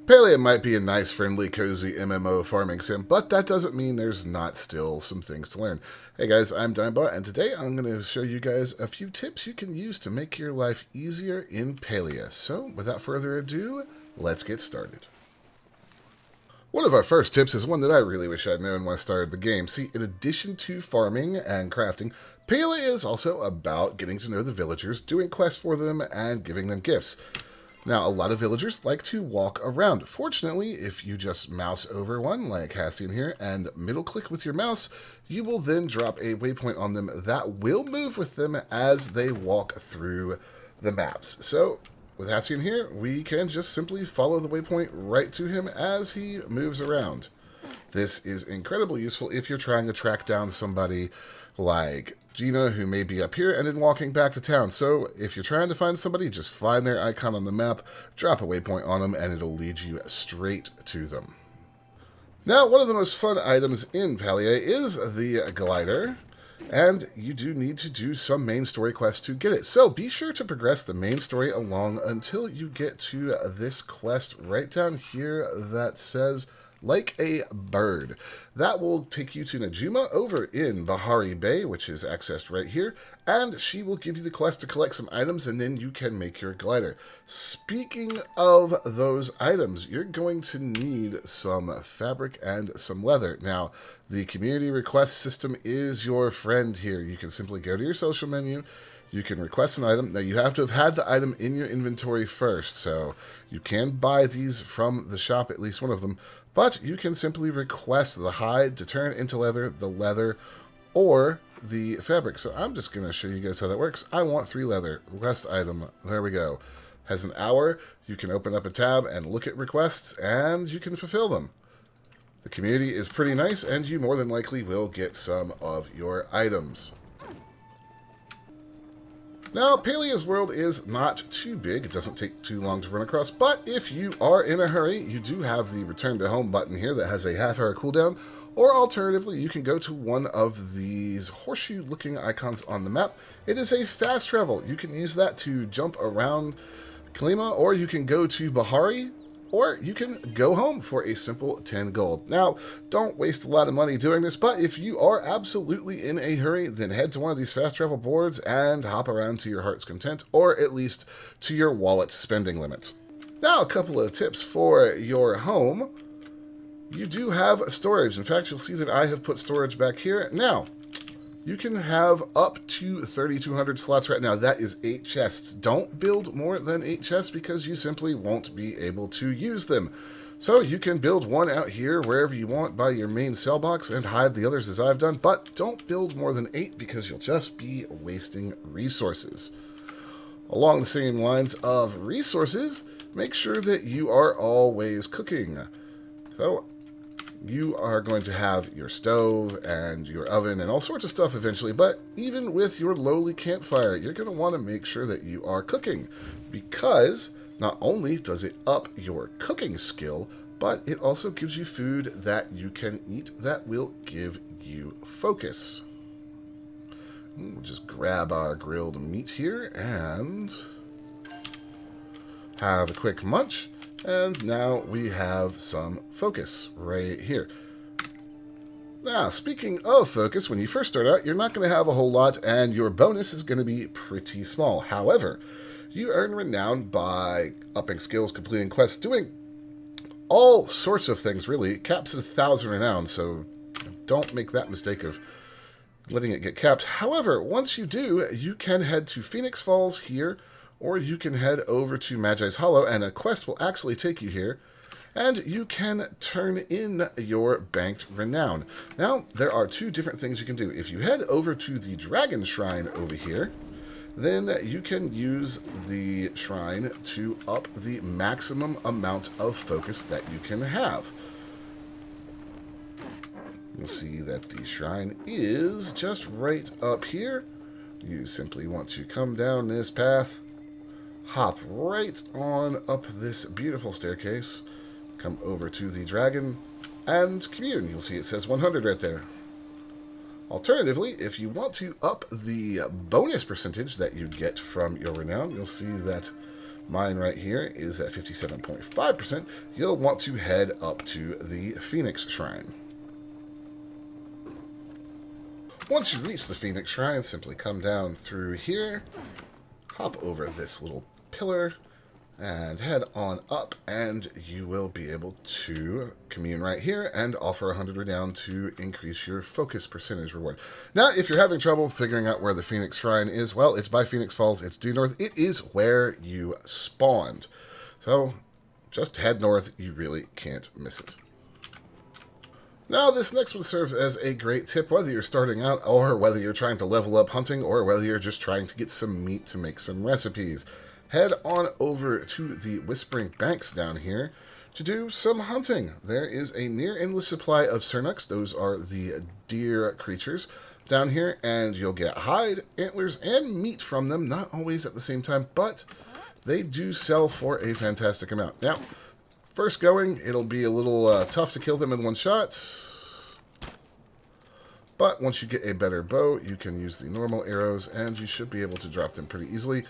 Palia might be a nice, friendly, cozy MMO farming sim, but that doesn't mean there's not still some things to learn. Hey guys, I'm Dimebot, and today I'm going to show you guys a few tips you can use to make your life easier in Palia. So, without further ado, let's get started. One of our first tips is one that I really wish I'd known when I started the game. See, in addition to farming and crafting, Palia is also about getting to know the villagers, doing quests for them, and giving them gifts. Now, a lot of villagers like to walk around. Fortunately, if you just mouse over one, like Hassian here, and middle-click with your mouse, you will then drop a waypoint on them that will move with them as they walk through the maps. So, with Hassian here, we can just simply follow the waypoint right to him as he moves around. This is incredibly useful if you're trying to track down somebody like Gina, who may be up here, and then walking back to town. So if you're trying to find somebody, just find their icon on the map, drop a waypoint on them, and it'll lead you straight to them. Now, one of the most fun items in Palia is the glider, and you do need to do some main story quests to get it. So be sure to progress the main story along until you get to this quest right down here that says Like a Bird. That will take you to Najuma over in Bahari Bay, which is accessed right here, and she will give you the quest to collect some items, and then you can make your glider. Speaking of those items, you're going to need some fabric and some leather. Now, the community request system is your friend here. You can simply go to your social menu, you can request an item. Now, you have to have had the item in your inventory first, so you can buy these from the shop, at least one of them, but you can simply request the hide to turn into leather, the leather, or the fabric. So I'm just going to show you guys how that works. I want 3 leather. Request item. There we go. Has an hour. You can open up a tab and look at requests, and you can fulfill them. The community is pretty nice, and you more than likely will get some of your items. Now, Palia's world is not too big. It doesn't take too long to run across, but if you are in a hurry, you do have the Return to Home button here that has a half-hour cooldown, or alternatively, you can go to one of these horseshoe-looking icons on the map. It is a fast travel. You can use that to jump around Kalima, or you can go to Bahari, or you can go home for a simple 10 gold. Now, don't waste a lot of money doing this, but if you are absolutely in a hurry, then head to one of these fast travel boards and hop around to your heart's content, or at least to your wallet's spending limit. Now, a couple of tips for your home. You do have storage. In fact, you'll see that I have put storage back here. Now, you can have up to 3,200 slots right now. That is 8 chests. Don't build more than 8 chests because you simply won't be able to use them. So you can build one out here wherever you want by your main cell box and hide the others as I've done, but don't build more than 8 because you'll just be wasting resources. Along the same lines of resources, make sure that you are always cooking. So you are going to have your stove and your oven and all sorts of stuff eventually, but even with your lowly campfire, you're going to want to make sure that you are cooking, because not only does it up your cooking skill, but it also gives you food that you can eat that will give you focus. We'll just grab our grilled meat here and have a quick munch. And now we have some focus right here. Now, speaking of focus, when you first start out, you're not going to have a whole lot, and your bonus is going to be pretty small. However, you earn renown by upping skills, completing quests, doing all sorts of things, really. It caps at 1,000 renown, so don't make that mistake of letting it get capped. However, once you do, you can head to Phoenix Falls here, or you can head over to Magi's Hollow, and a quest will actually take you here, and you can turn in your banked renown. Now, there are 2 different things you can do. If you head over to the Dragon Shrine over here, then you can use the shrine to up the maximum amount of focus that you can have. You'll see that the shrine is just right up here. You simply want to come down this path, hop right on up this beautiful staircase, come over to the dragon, and commune. You'll see it says 100 right there. Alternatively, if you want to up the bonus percentage that you get from your renown, you'll see that Mine right here is at 57.5%. You'll want to head up to the Phoenix Shrine. Once you reach the Phoenix Shrine, simply come down through here, hop over this little pillar, and head on up, and you will be able to commune right here and offer 100 Renown to increase your focus percentage reward. Now, if you're having trouble figuring out where the Phoenix Shrine is, well, it's by Phoenix Falls. It's due north. It is where you spawned. So just head north. You really can't miss it. Now, this next one serves as a great tip, whether you're starting out or whether you're trying to level up hunting or whether you're just trying to get some meat to make some recipes. Head on over to the Whispering Banks down here to do some hunting. There is a near endless supply of Cernuks. Those are the deer creatures down here, and you'll get hide, antlers, and meat from them, not always at the same time, but they do sell for a fantastic amount. Now, first going, it'll be a little tough to kill them in one shot, but once you get a better bow, you can use the normal arrows, and you should be able to drop them pretty easily.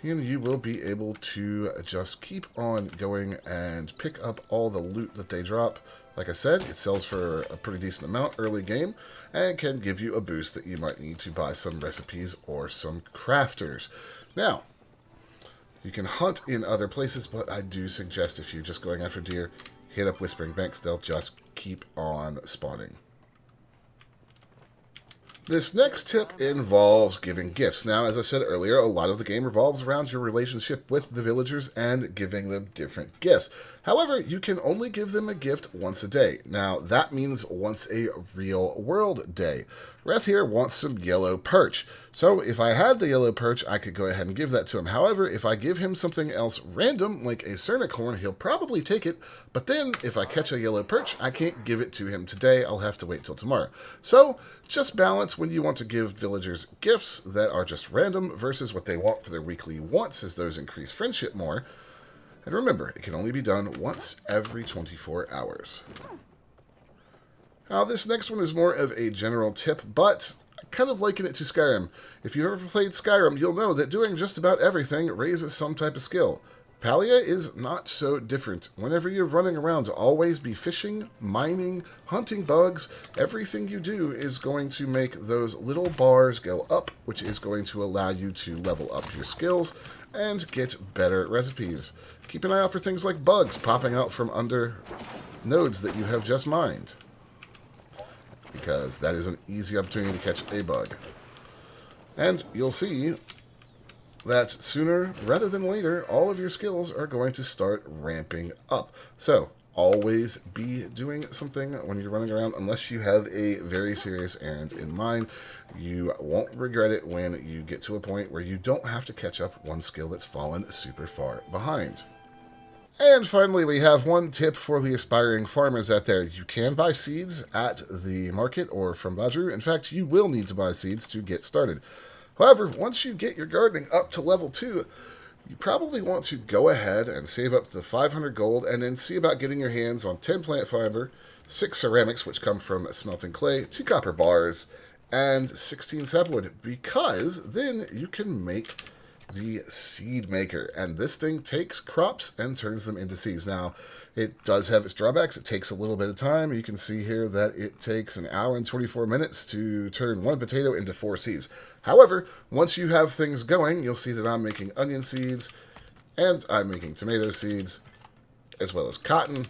And you will be able to just keep on going and pick up all the loot that they drop. Like I said, it sells for a pretty decent amount early game and can give you a boost that you might need to buy some recipes or some crafters. Now, you can hunt in other places, but I do suggest if you're just going after deer, hit up Whispering Banks. They'll just keep on spawning. This next tip involves giving gifts. Now, as I said earlier, a lot of the game revolves around your relationship with the villagers and giving them different gifts. However, you can only give them a gift once a day. Now, that means once a real world day. Reth here wants some yellow perch. So if I had the yellow perch, I could go ahead and give that to him. However, if I give him something else random, like a Cernuk horn, he'll probably take it. But then, if I catch a yellow perch, I can't give it to him today. I'll have to wait till tomorrow. So, just balance when you want to give villagers gifts that are just random versus what they want for their weekly wants, as those increase friendship more. And remember, it can only be done once every 24 hours. Now, this next one is more of a general tip, but I kind of liken it to Skyrim. If you've ever played Skyrim, you'll know that doing just about everything raises some type of skill. Palia is not so different. Whenever you're running around, always be fishing, mining, hunting bugs. Everything you do is going to make those little bars go up, which is going to allow you to level up your skills and get better recipes. Keep an eye out for things like bugs popping out from under nodes that you have just mined, because that is an easy opportunity to catch a bug. And you'll see that sooner rather than later, all of your skills are going to start ramping up. So always be doing something when you're running around, unless you have a very serious errand in mind. You won't regret it when you get to a point where you don't have to catch up one skill that's fallen super far behind. And finally, we have one tip for the aspiring farmers out there. You can buy seeds at the market or from Badru. In fact, you will need to buy seeds to get started. However, once you get your gardening up to level 2, you probably want to go ahead and save up the 500 gold and then see about getting your hands on 10 plant fiber, 6 ceramics, which come from smelting clay, 2 copper bars, and 16 sapwood, because then you can make the seed maker. And this thing takes crops and turns them into seeds. Now, it does have its drawbacks. It takes a little bit of time. You can see here that it takes an hour and 24 minutes to turn 1 potato into 4 seeds. However, once you have things going, you'll see that I'm making onion seeds, and I'm making tomato seeds, as well as cotton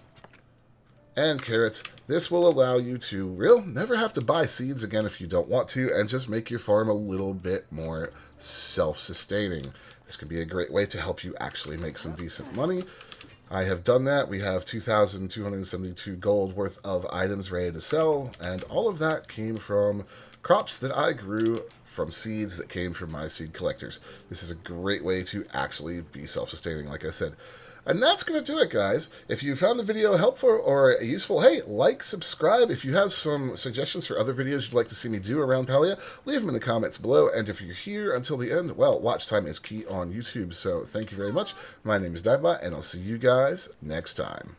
and carrots. This will allow you to never have to buy seeds again if you don't want to, and just make your farm a little bit more self-sustaining. This can be a great way to help you actually make some decent money. I have done that. We have 2,272 gold worth of items ready to sell, and all of that came from crops that I grew from seeds that came from my seed collectors. This is a great way to actually be self-sustaining, like I said. And that's going to do it, guys. If you found the video helpful or useful, hey, like, subscribe. If you have some suggestions for other videos you'd like to see me do around Palia, leave them in the comments below. And if you're here until the end, well, watch time is key on YouTube. So thank you very much. My name is Daibot, and I'll see you guys next time.